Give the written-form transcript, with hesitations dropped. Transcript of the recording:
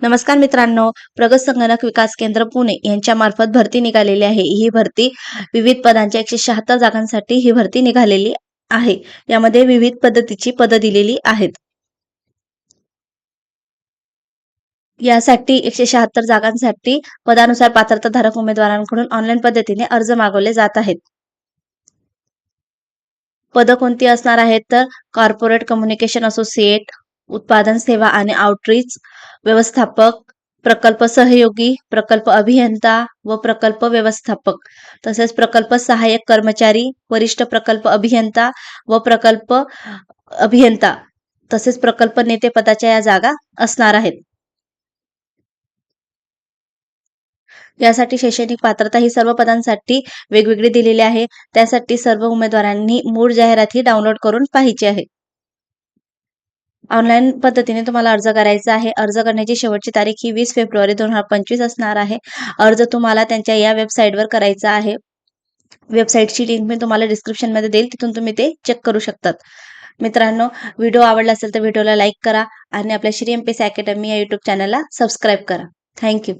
नमस्कार मित्रांनो, प्रगत संगणक विकास केंद्र पुणे यांच्या मार्फत भरती निघालेली आहे. ही भरती विविध पदांच्या 176 जागांसाठी ही भरती निघालेली आहे. यामध्ये विविध पद्धतीची पदं दिलेली आहेत. यासाठी 176 जागांसाठी पदानुसार पात्रताधारक उमेदवारांकडून ऑनलाईन पद्धतीने अर्ज मागवले जात आहेत. पदं कोणती असणार आहेत तर कॉर्पोरेट कम्युनिकेशन असोसिएट, उत्पादन सेवा आणि आउटरीच व्यवस्थापक, प्रकल्प सहयोगी, प्रकल्प अभियंता व प्रकल्प व्यवस्थापक, तसेच प्रकल्प सहाय्यक कर्मचारी, वरिष्ठ प्रकल्प अभियंता व प्रकल्प अभियंता, तसेच प्रकल्प नेते पदाच्या या जागा असणार आहेत. यासाठी शैक्षणिक पात्रता ही सर्व पदांसाठी वेगवेगळी दिलेली आहे. त्यासाठी सर्व उमेदवारांनी मूळ जाहिरात ही डाउनलोड करून पाहिजे आहे. ऑनलाईन पद्धतीने तुम्हाला अर्ज करायचा आहे. अर्ज करण्याची शेवटची तारीख ही 20 फेब्रुवारी 2025 असणार आहे. अर्ज तुम्हाला त्यांच्या या वेबसाईटवर करायचा आहे. वेबसाईटची लिंक मी तुम्हाला डिस्क्रिप्शनमध्ये देईल, तिथून तुम्ही ते चेक करू शकतात. मित्रांनो, व्हिडिओ आवडला असेल तर व्हिडिओला लाईक करा आणि आपल्या श्री एमपीएससी अकॅडमी या यूट्यूब चॅनलला सबस्क्राईब करा. थँक्यू.